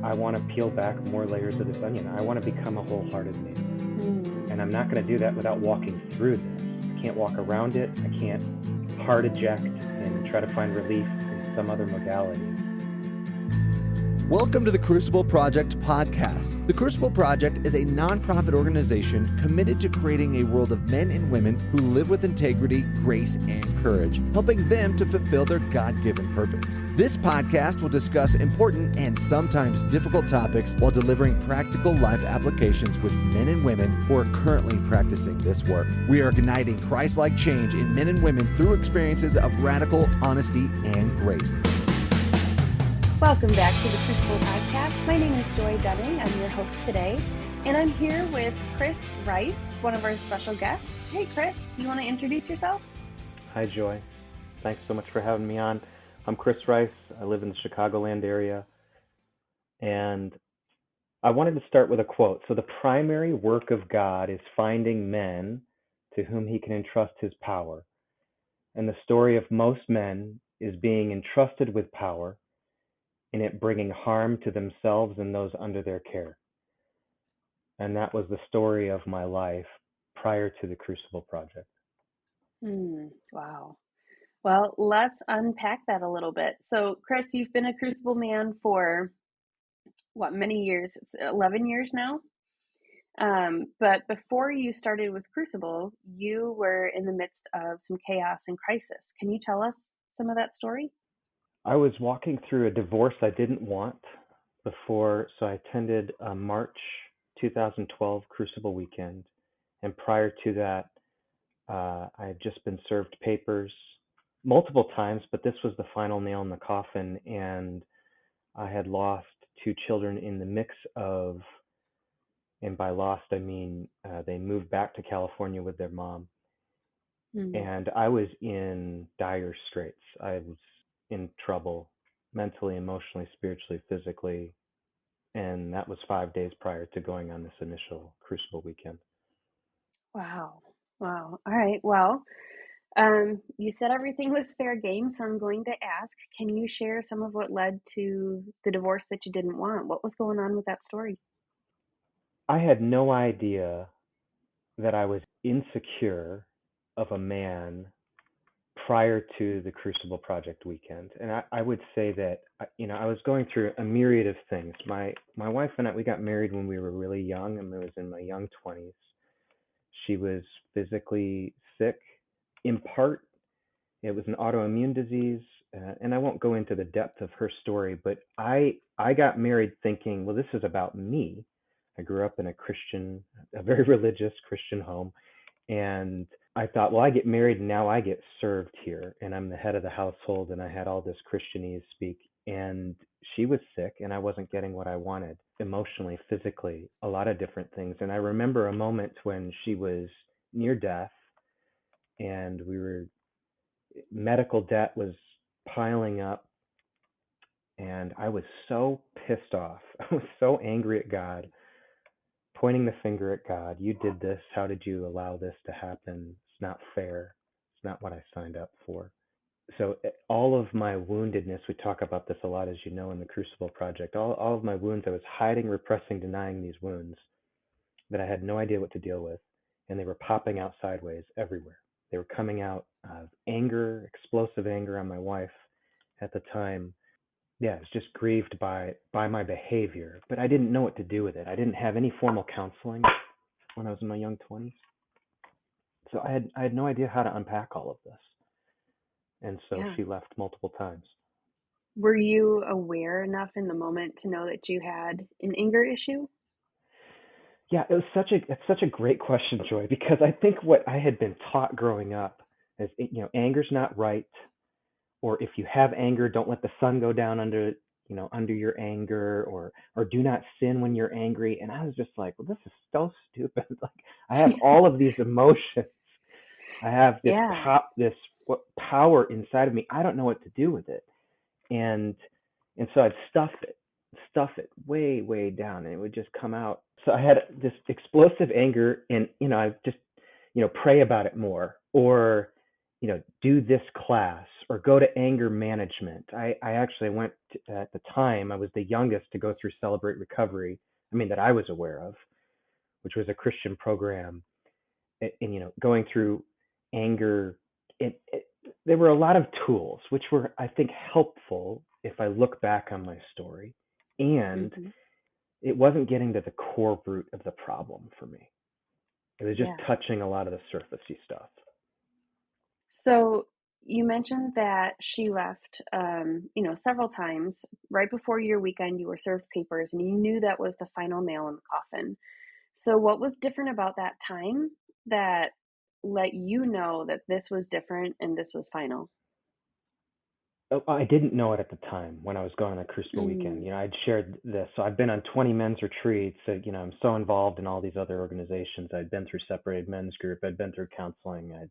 I want to peel back more layers of this onion. I want to become a wholehearted man. And I'm not going to do that without walking through this. I can't walk around it. I can't heart eject and try to find relief in some other modality. Welcome to the Crucible Project podcast. The Crucible Project is a nonprofit organization committed to creating a world of men and women who live with integrity, grace, and courage, helping them to fulfill their God-given purpose. This podcast will discuss important and sometimes difficult topics while delivering practical life applications with men and women who are currently practicing this work. We are igniting Christ-like change in men and women through experiences of radical honesty and grace. Welcome back to the Crucible Podcast. My name is Joy Dunning. I'm your host today, and I'm here with Chris Rice, one of our special guests. Hey, Chris, you want to introduce yourself? Hi, Joy. Thanks so much for having me on. I'm Chris Rice. I live in the Chicagoland area, and I wanted to start with a quote. So the primary work of God is finding men to whom he can entrust his power. And the story of most men is being entrusted with power and it bringing harm to themselves and those under their care. And that was the story of my life prior to the Crucible Project. Wow. Well, let's unpack that a little bit. So, Chris, you've been a Crucible man for, many years? 11 years now? But before you started with Crucible, you were in the midst of some chaos and crisis. Can you tell us some of that story? I was walking through a divorce I didn't want before, so I attended a March 2012 Crucible weekend. And prior to that, I had just been served papers multiple times, but this was the final nail in the coffin. And I had lost 2 children in the mix of, and by lost, I mean they moved back to California with their mom. And I was in dire straits. I was in trouble mentally, emotionally, spiritually, physically. And that was 5 days prior to going on this initial Crucible weekend. Wow. All right. Well, you said everything was fair game, so I'm going to ask, can you share some of what led to the divorce that you didn't want? What was going on with that story? I had no idea that I was insecure of a man prior to the Crucible Project weekend. And I would say that, I was going through a myriad of things. My wife and I, we got married when we were really young, and I was in my young 20s. She was physically sick. In part, it was an autoimmune disease. And I won't go into the depth of her story, but I got married thinking, well, this is about me. I grew up in a very religious Christian home. And I thought, well, I get married and now I get served here. And I'm the head of the household and I had all this Christianese speak. And she was sick and I wasn't getting what I wanted emotionally, physically, a lot of different things. And I remember a moment when she was near death and medical debt was piling up. And I was so pissed off. I was so angry at God, pointing the finger at God. You did this. How did you allow this to happen? It's not fair. It's not what I signed up for. So all of my woundedness, we talk about this a lot, as you know, in the Crucible Project, all of my wounds, I was hiding, repressing, denying these wounds that I had no idea what to deal with. And they were popping out sideways everywhere. They were coming out of anger, explosive anger on my wife at the time. Yeah, I was just grieved by my behavior, but I didn't know what to do with it. I didn't have any formal counseling when I was in my young 20s. So I had no idea how to unpack all of this. And so she left multiple times. Were you aware enough in the moment to know that you had an anger issue? Yeah, it's such a great question, Joy, because I think what I had been taught growing up is, anger's not right. Or if you have anger, don't let the sun go down under your anger, or do not sin when you're angry. And I was just like, well, this is so stupid. Like, I have all of these emotions. I have this power inside of me. I don't know what to do with it. And so I'd stuff it way, way down, and it would just come out. So I had this explosive anger, and, I just, pray about it more, or, do this class, or go to anger management. I actually went to, at the time, I was the youngest to go through Celebrate Recovery, that I was aware of, which was a Christian program. And going through anger, there were a lot of tools which were, I think, helpful if I look back on my story. And Mm-hmm. it wasn't getting to the core root of the problem for me. It was just Yeah. touching a lot of the surfacey stuff. So you mentioned that she left, several times. Right before your weekend, you were served papers and you knew that was the final nail in the coffin. So what was different about that time that let you know that this was different and this was final? Oh, I didn't know it at the time when I was going on the Crucible weekend. Mm, I'd shared this. So I've been on 20 men's retreats. So, I'm so involved in all these other organizations. I'd been through Separated Men's Group. I'd been through counseling. I'd,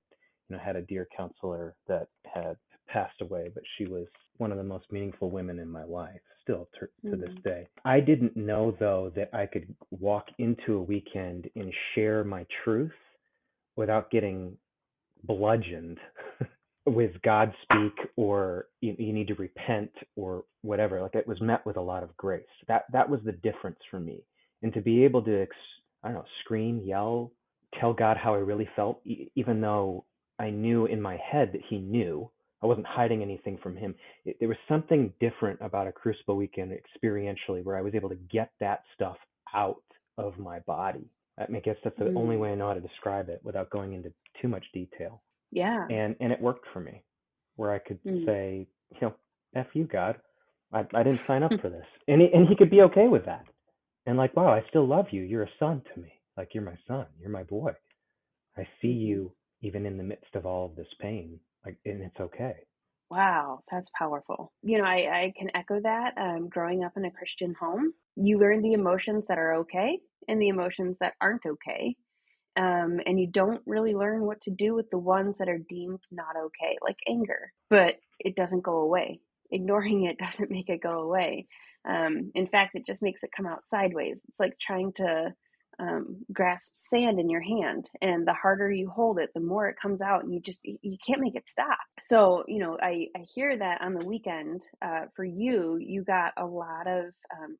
had a dear counselor that had passed away, but she was one of the most meaningful women in my life, still to this mm, day. I didn't know, though, that I could walk into a weekend and share my truth without getting bludgeoned with Godspeak or you need to repent or whatever. Like, it was met with a lot of grace. That was the difference for me. And to be able to, I don't know, scream, yell, tell God how I really felt, even though I knew in my head that He knew. I wasn't hiding anything from Him. There was something different about a Crucible weekend experientially where I was able to get that stuff out of my body. I guess that's the only mm, way I know how to describe it without going into too much detail. yeah. And it worked for me, where I could Mm, say, F you, God. I didn't sign up for this. And he could be okay with that. And like, wow, I still love you. You're a son to me. Like, you're my son. You're my boy. I see hmm. you even in the midst of all of this pain. Like, and it's okay. Wow, that's powerful. I can echo that. Growing up in a Christian home, you learn the emotions that are okay and the emotions that aren't okay. And you don't really learn what to do with the ones that are deemed not okay, like anger, but it doesn't go away. Ignoring it doesn't make it go away. In fact, it just makes it come out sideways. It's like trying to grasp sand in your hand, and the harder you hold it, the more it comes out, and you can't make it stop. So I hear that on the weekend, for you got a lot of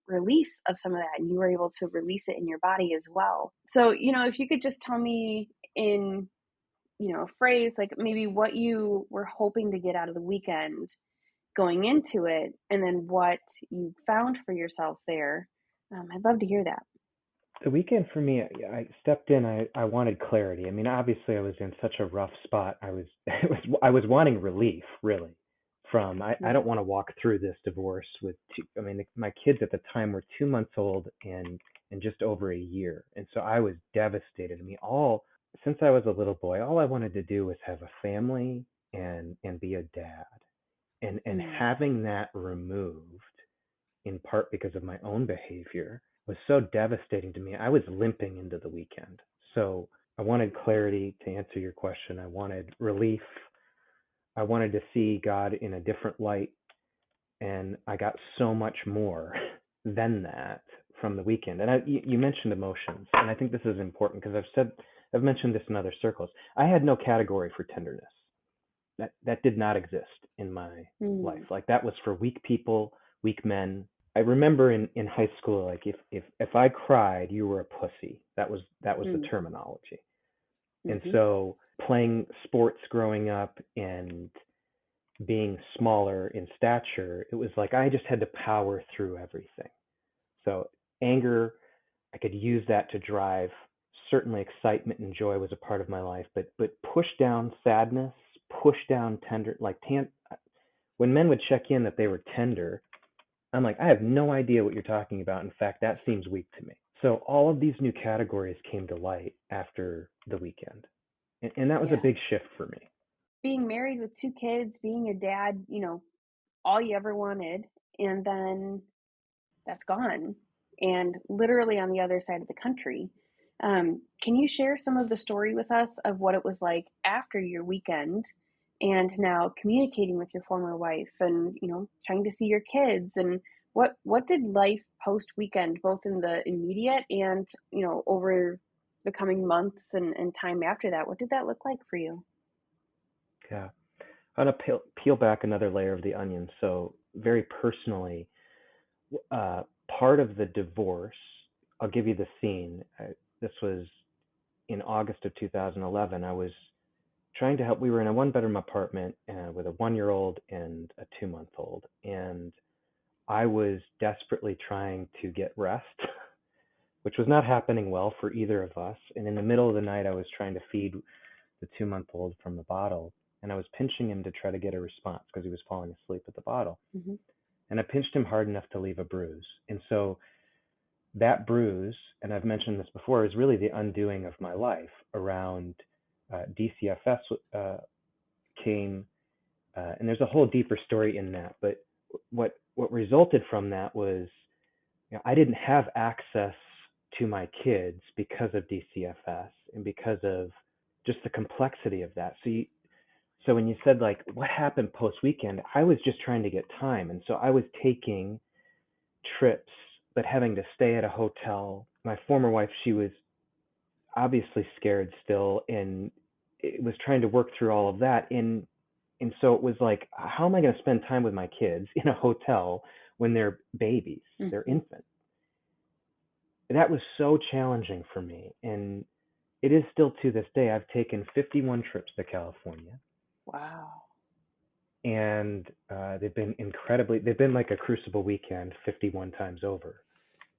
release of some of that, and you were able to release it in your body as well. So if you could just tell me in a phrase, like maybe what you were hoping to get out of the weekend going into it, and then what you found for yourself there. I'd love to hear that. The weekend for me, I stepped in. I wanted clarity. Obviously, I was in such a rough spot. I was wanting relief, really, from. I Yeah. don't want to walk through this divorce with two. My kids at the time were 2 months old and just over a year, and so I was devastated. All since I was a little boy, all I wanted to do was have a family and be a dad, and Mm, having that removed in part because of my own behavior, was so devastating to me. I was limping into the weekend. So I wanted clarity to answer your question. I wanted relief. I wanted to see God in a different light. And I got so much more than that from the weekend. And you mentioned emotions. And I think this is important because I've mentioned this in other circles. I had no category for tenderness. That did not exist in my life. mm, Like, that was for weak people, weak men. I remember in high school, like, if I cried, you were a pussy. That was the mm, terminology. And mm-hmm. so playing sports growing up and being smaller in stature, it was like I just had to power through everything. So anger, I could use that to drive. Certainly excitement and joy was a part of my life, but push down sadness, push down tender, like when men would check in that they were tender, I'm like, I have no idea what you're talking about. In fact, that seems weak to me. So all of these new categories came to light after the weekend. And that was a Yeah. big shift for me. Being married with two kids, being a dad, all you ever wanted, and then that's gone, and literally on the other side of the country. Can you share some of the story with us of what it was like after your weekend and now communicating with your former wife and, trying to see your kids, and what did life post weekend, both in the immediate and, over the coming months and time after that, what did that look like for you? Yeah. I'm going to peel back another layer of the onion. So very personally, uh, part of the divorce, I'll give you the scene. This was in August of 2011. I was trying to help. We were in a one-bedroom apartment with a 1-year-old and a 2-month-old, and I was desperately trying to get rest, which was not happening well for either of us. And in the middle of the night, I was trying to feed the 2-month-old from the bottle, and I was pinching him to try to get a response because he was falling asleep with the bottle. Mm-hmm. And I pinched him hard enough to leave a bruise. And so that bruise, and I've mentioned this before, is really the undoing of my life around DCFS came, and there's a whole deeper story in that. But what resulted from that was, I didn't have access to my kids because of DCFS and because of just the complexity of that. So when you said like what happened post weekend, I was just trying to get time, and so I was taking trips, but having to stay at a hotel. My former wife, she was obviously scared still, and it was trying to work through all of that. And so it was like, how am I going to spend time with my kids in a hotel when they're babies, they're Mm-hmm. infants? That was so challenging for me, and it is still to this day. I've taken 51 trips to California, Wow. and they've been like a Crucible weekend 51 times over.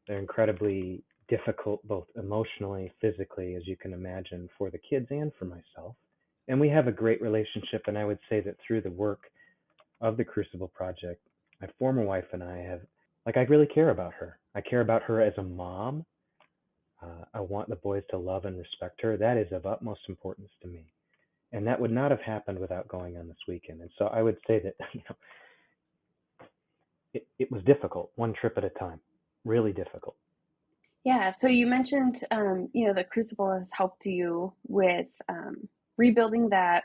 They're incredibly difficult, both emotionally, physically, as you can imagine, for the kids and for myself. And we have a great relationship. And I would say that through the work of the Crucible Project, my former wife and I have, like, I really care about her. I care about her as a mom. I want the boys to love and respect her. That is of utmost importance to me. And that would not have happened without going on this weekend. And so I would say that, it was difficult, one trip at a time, really difficult. Yeah. So you mentioned, the Crucible has helped you with rebuilding that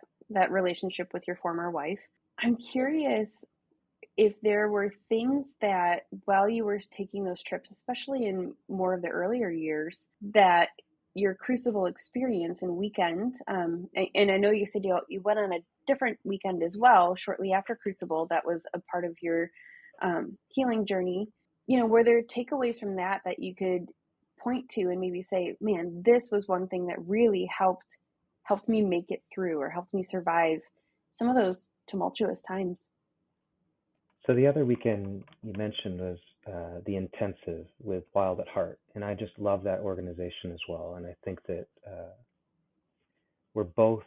relationship with your former wife. I'm curious if there were things that while you were taking those trips, especially in more of the earlier years, that your Crucible experience and weekend, and I know you said you went on a different weekend as well shortly after Crucible, that was a part of your healing journey. Were there takeaways from that you could point to and maybe say, man, this was one thing that really helped me make it through or helped me survive some of those tumultuous times? So the other weekend you mentioned was the intensive with Wild at Heart, and I just love that organization as well. And I think that we're both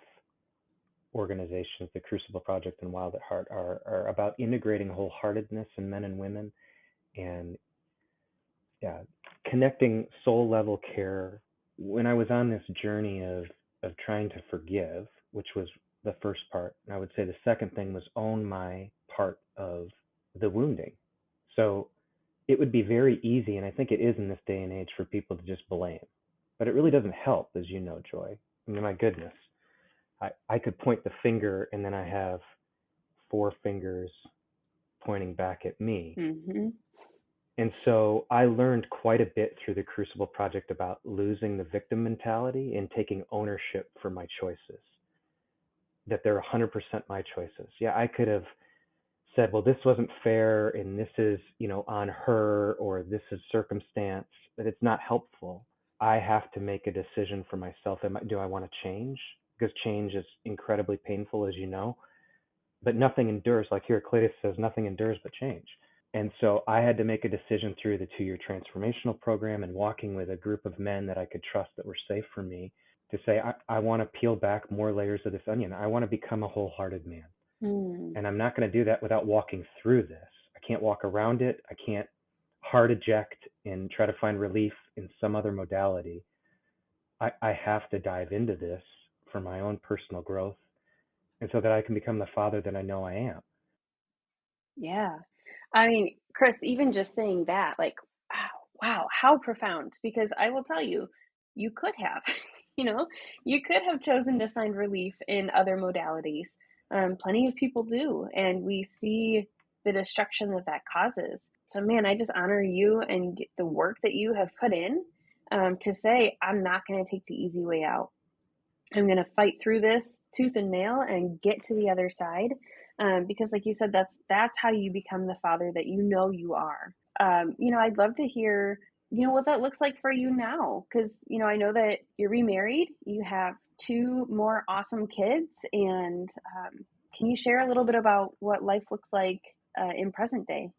organizations, the Crucible Project and Wild at Heart, are about integrating wholeheartedness in men and women, and yeah, connecting soul level care. When I was on this journey of trying to forgive, which was the first part, and I would say the second thing was own my part of the wounding. So it would be very easy, and I think it is in this day and age, for people to just blame. But it really doesn't help, as you know, Joy. I mean, my goodness, I could point the finger, and then I have 4 fingers pointing back at me. Mm-hmm. And so I learned quite a bit through the Crucible Project about losing the victim mentality and taking ownership for my choices, that they're 100% my choices. Yeah, I could have said, well, this wasn't fair, and this is, on her, or this is circumstance, but it's not helpful. I have to make a decision for myself. Do I want to change? Because change is incredibly painful, as you know, but nothing endures. Like Heraclitus says, nothing endures but change. And so I had to make a decision through the 2-year transformational program and walking with a group of men that I could trust, that were safe for me, to say, I want to peel back more layers of this onion. I want to become a wholehearted man. Mm. And I'm not going to do that without walking through this. I can't walk around it. I can't hard eject and try to find relief in some other modality. I have to dive into this for my own personal growth, and so that I can become the father that I know I am. Yeah. I mean, Chris, even just saying that, like, wow, how profound. Because I will tell you, you could have, you know, you could have chosen to find relief in other modalities. Plenty of people do, and we see the destruction that causes. So, man, I just honor you and the work that you have put in to say, I'm not going to take the easy way out. I'm going to fight through this tooth and nail and get to the other side. Because like you said, that's how you become the father that you know you are. I'd love to hear, what that looks like for you now. Cause, I know that you're remarried, you have two more awesome kids. And can you share a little bit about what life looks like in present day?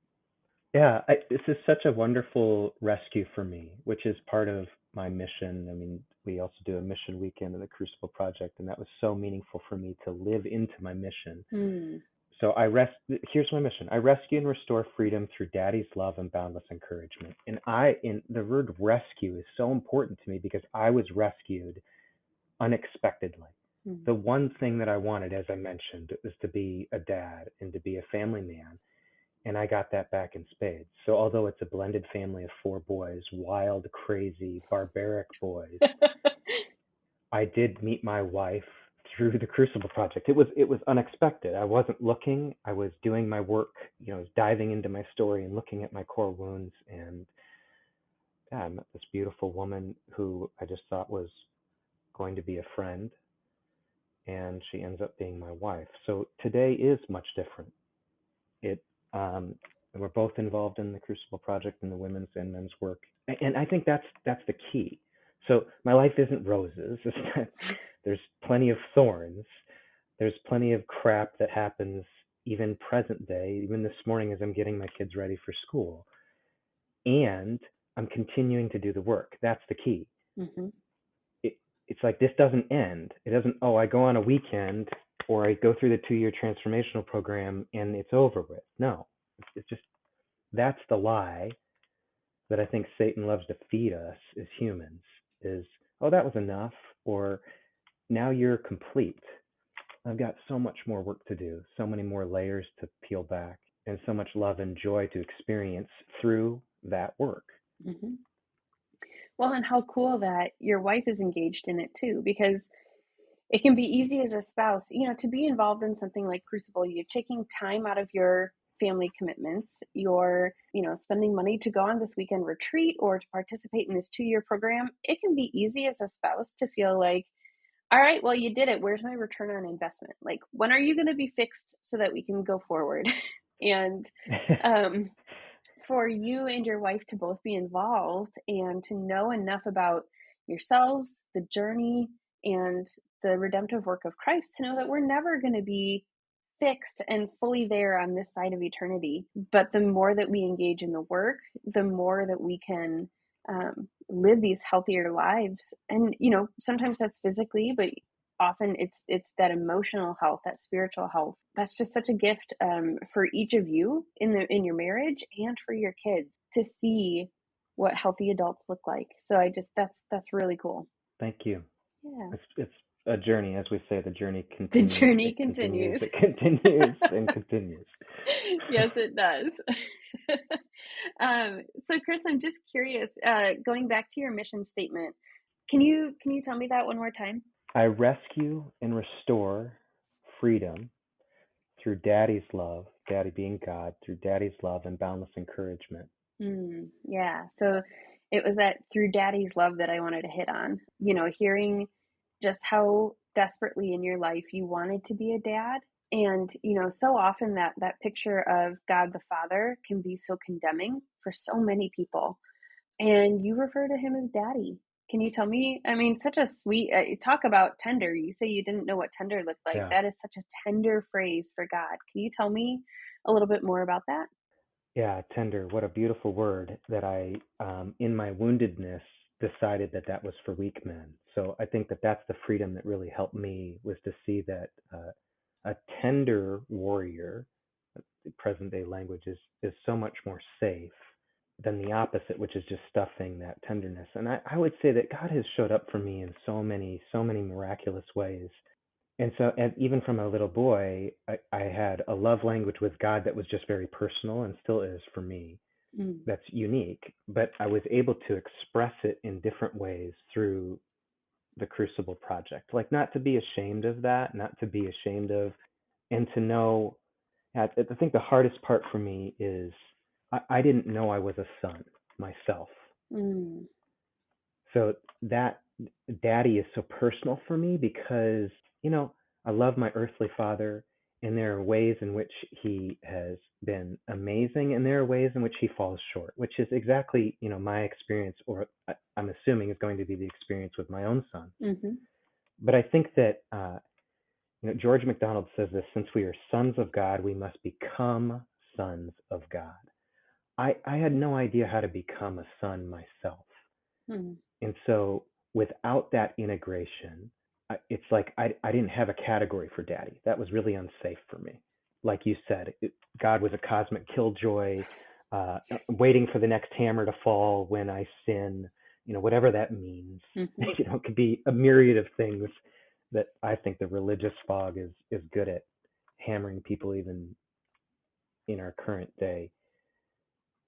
Yeah, this is such a wonderful rescue for me, which is part of my mission. I mean, we also do a mission weekend in the Crucible Project, and that was so meaningful for me to live into my mission. Hmm. So here's my mission. I rescue and restore freedom through daddy's love and boundless encouragement. And in the word rescue is so important to me because I was rescued unexpectedly. Hmm. The one thing that I wanted, as I mentioned, was to be a dad and to be a family man. And I got that back in spades. So although it's a blended family of four boys, wild, crazy, barbaric boys, I did meet my wife through the Crucible Project. It was unexpected. I wasn't looking. I was doing my work. I was diving into my story and looking at my core wounds. And yeah, I met this beautiful woman who I just thought was going to be a friend, and she ends up being my wife. So today is much different. It we're both involved in the Crucible Project and the women's and men's work, and I think that's the key. So my life isn't roses. There's plenty of thorns. There's plenty of crap that happens even present day, even this morning as I'm getting my kids ready for school, and I'm continuing to do the work. That's the key. Mm-hmm. It's like this doesn't end. It doesn't, oh, I go on a weekend or I go through the 2-year transformational program and it's over with. No, it's just, that's the lie that I think Satan loves to feed us as humans is, oh, that was enough, or now you're complete. I've got so much more work to do, so many more layers to peel back, and so much love and joy to experience through that work. Mm-hmm. Well, and how cool that your wife is engaged in it too, because it can be easy as a spouse, to be involved in something like Crucible. You're taking time out of your family commitments. You're, spending money to go on this weekend retreat or to participate in this 2-year program. It can be easy as a spouse to feel like, all right, well, you did it. Where's my return on investment? Like, when are you going to be fixed so that we can go forward? And um, for you and your wife to both be involved and to know enough about yourselves, the journey, and the redemptive work of Christ to know that we're never going to be fixed and fully there on this side of eternity. But the more that we engage in the work, the more that we can live these healthier lives. And sometimes that's physically, but often it's that emotional health, that spiritual health. That's just such a gift for each of you in your marriage and for your kids to see what healthy adults look like. So that's really cool. Thank you. Yeah. It's a journey, as we say. The journey The continues. journey It continues. continues. It continues and continues. Yes, it does. So Chris, I'm just curious, going back to your mission statement, can you tell me that one more time? I rescue and restore freedom through Daddy's love, Daddy being God, through Daddy's love and boundless encouragement. Yeah. So it was that through daddy's love that I wanted to hit on, hearing just how desperately in your life you wanted to be a dad. And, so often that picture of God the Father can be so condemning for so many people. And you refer to him as daddy. Can you tell me? I mean, such a sweet, talk about tender. You say you didn't know what tender looked like. Yeah. That is such a tender phrase for God. Can you tell me a little bit more about that? Yeah, tender. What a beautiful word that I, in my woundedness, decided that that was for weak men. So I think that that's the freedom that really helped me was to see that a tender warrior, present day language, is so much more safe than the opposite, which is just stuffing that tenderness. And I would say that God has showed up for me in so many miraculous ways. And so, and even from a little boy, I had a love language with God that was just very personal and still is for me. Mm. That's unique, but I was able to express it in different ways through the Crucible Project. Like, not to be ashamed of that, not to be ashamed of, and to know. I think the hardest part for me is I didn't know I was a son myself. Mm. So that daddy is so personal for me because, I love my earthly father, and there are ways in which he has been amazing, and there are ways in which he falls short, which is exactly, my experience, or I'm assuming is going to be the experience with my own son. Mm-hmm. But I think that, George MacDonald says this: since we are sons of God, we must become sons of God. I had no idea how to become a son myself. Mm-hmm. And so without that integration, it's like I didn't have a category for daddy. That was really unsafe for me. Like you said, God was a cosmic killjoy, waiting for the next hammer to fall when I sin, whatever that means. Mm-hmm. It could be a myriad of things that I think the religious fog is good at hammering people even in our current day.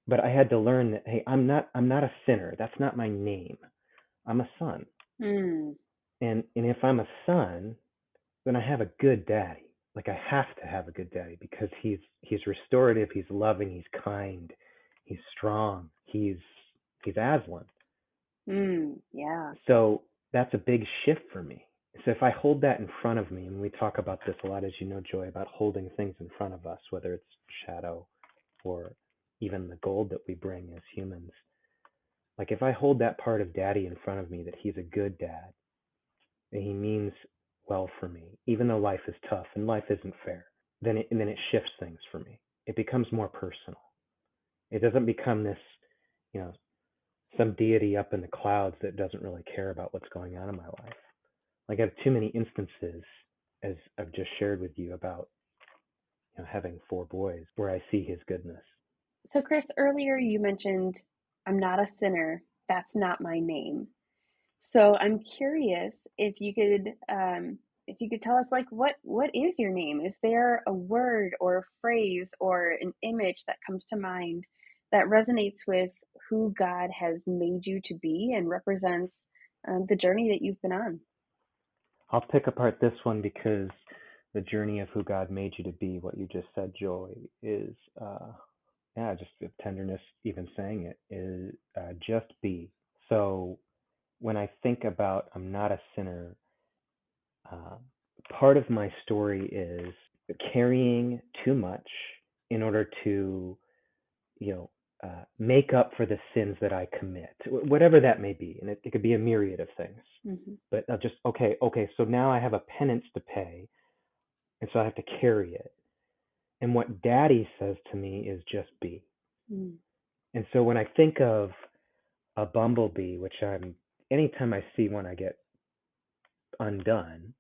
But I had to learn that, hey, I'm not a sinner. That's not my name. I'm a son. Mm. And if I'm a son, then I have a good daddy. Like, I have to have a good daddy because he's restorative, he's loving, he's kind, he's strong, he's Aslan. Yeah. So that's a big shift for me. So if I hold that in front of me, and we talk about this a lot, as you know, Joy, about holding things in front of us, whether it's shadow or even the gold that we bring as humans. Like, if I hold that part of daddy in front of me, that he's a good dad, and he means well for me, even though life is tough and life isn't fair, then it shifts things for me. It becomes more personal. It doesn't become this, you know, some deity up in the clouds that doesn't really care about what's going on in my life. Like, I have too many instances, as I've just shared with you, about, having 4 boys, where I see his goodness. So, Chris, earlier you mentioned, I'm not a sinner. That's not my name. So I'm curious if you could tell us, like, what is your name? Is there a word or a phrase or an image that comes to mind that resonates with who God has made you to be and represents the journey that you've been on? I'll pick apart this one because the journey of who God made you to be, what you just said, Joy, is, yeah, just the tenderness, even saying it, is just be. So when I think about I'm not a sinner, uh, part of my story is carrying too much in order to, you know, make up for the sins that I commit, whatever that may be. And it could be a myriad of things. Mm-hmm. But I'll just, okay, so now I have a penance to pay, and so I have to carry it. And what daddy says to me is just be. Mm. And so when I think of a bumblebee, which anytime I see one, I get undone,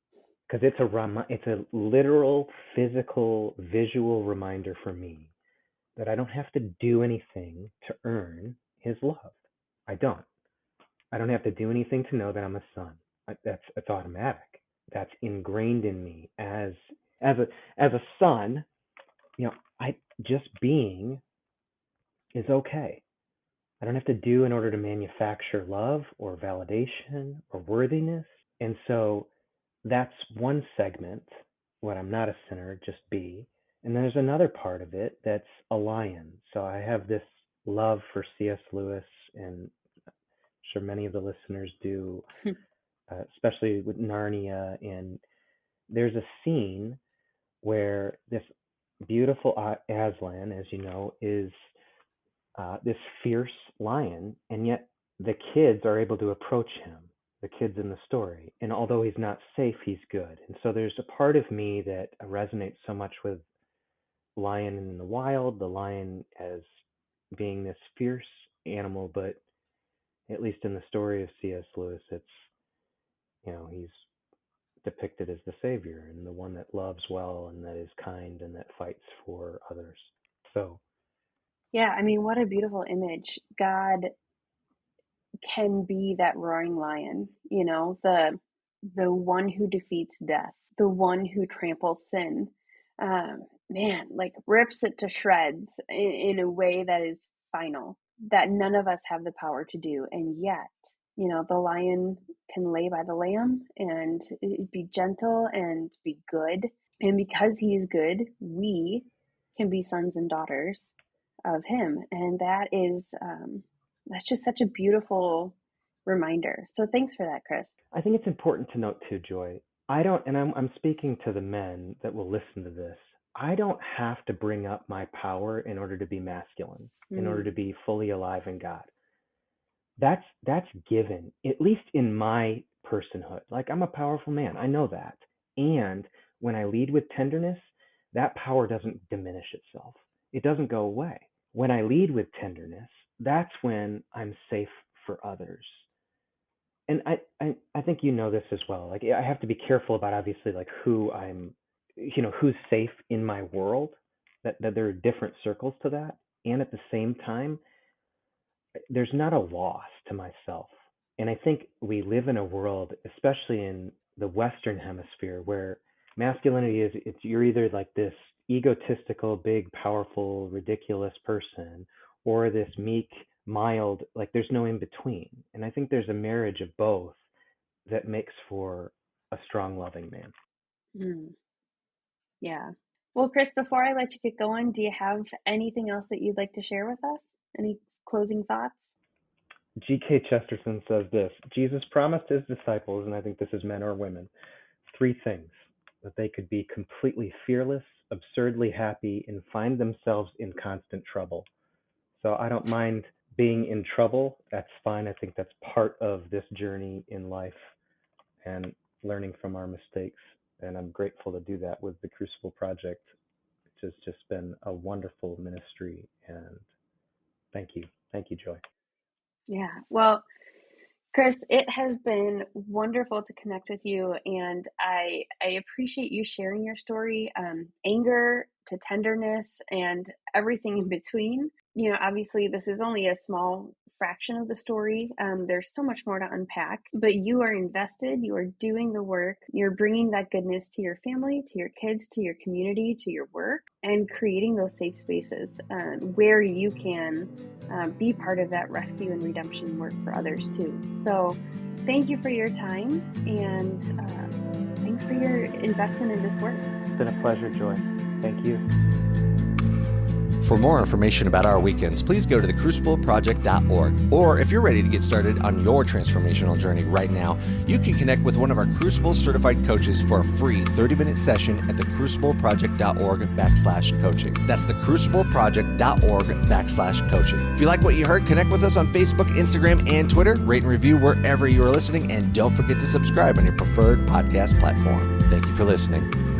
because it's a literal, physical, visual reminder for me that I don't have to do anything to earn his love. I don't. I don't have to do anything to know that I'm a son. It's automatic. That's ingrained in me as a son. I just being is okay. I don't have to do in order to manufacture love or validation or worthiness. And so that's one segment, what I'm not a sinner, just be. And there's another part of it that's a lion. So I have this love for C.S. Lewis, and I'm sure many of the listeners do, especially with Narnia. And there's a scene where this beautiful Aslan, as you know, is this fierce lion, and yet the kids are able to approach him, the kids in the story. And although he's not safe, he's good. And so there's a part of me that resonates so much with lion in the wild, the lion as being this fierce animal, but at least in the story of C.S. Lewis, it's, he's depicted as the savior and the one that loves well and that is kind and that fights for others. So, Yeah, I mean, what a beautiful image. God can be that roaring lion, the one who defeats death, the one who tramples sin. Man, like rips it to shreds in a way that is final, that none of us have the power to do. And yet, the lion can lay by the lamb and be gentle and be good. And because he is good, we can be sons and daughters of him. And that's just such a beautiful reminder. So thanks for that, Chris. I think it's important to note too, Joy. I don't, and I'm speaking to the men that will listen to this. I don't have to bring up my power in order to be masculine, in order to be fully alive in God. That's given, at least in my personhood. Like, I'm a powerful man. I know that. And when I lead with tenderness, that power doesn't diminish itself. It doesn't go away. When I lead with tenderness, that's when I'm safe for others. And I think you know this as well. Like, I have to be careful about, obviously, like who I'm, who's safe in my world, that there are different circles to that. And at the same time, there's not a loss to myself. And I think we live in a world, especially in the Western hemisphere, where masculinity is, you're either like this egotistical, big, powerful, ridiculous person, or this meek, mild, like there's no in between. And I think there's a marriage of both that makes for a strong, loving man. Yeah. Well, Chris, before I let you get going, do you have anything else that you'd like to share with us? Any closing thoughts? G.K. Chesterton says this: Jesus promised his disciples, and I think this is men or women, three things: that they could be completely fearless, absurdly happy, and find themselves in constant trouble. So I don't mind being in trouble. That's fine. I think that's part of this journey in life and learning from our mistakes. And I'm grateful to do that with the Crucible Project, which has just been a wonderful ministry. And thank you. Thank you, Joy. Yeah. Well, Chris, it has been wonderful to connect with you, and I appreciate you sharing your story, anger to tenderness and everything in between. Obviously, this is only a small fraction of the story. There's so much more to unpack, but you are invested, you are doing the work, you're bringing that goodness to your family, to your kids, to your community, to your work, and creating those safe spaces where you can be part of that rescue and redemption work for others too. So thank you for your time, and thanks for your investment in this work. It's been a pleasure, Joy. Thank you. For more information about our weekends, please go to thecrucibleproject.org. Or if you're ready to get started on your transformational journey right now, you can connect with one of our Crucible certified coaches for a free 30-minute session at thecrucibleproject.org/coaching. That's thecrucibleproject.org/coaching. If you like what you heard, connect with us on Facebook, Instagram, and Twitter. Rate and review wherever you are listening, and don't forget to subscribe on your preferred podcast platform. Thank you for listening.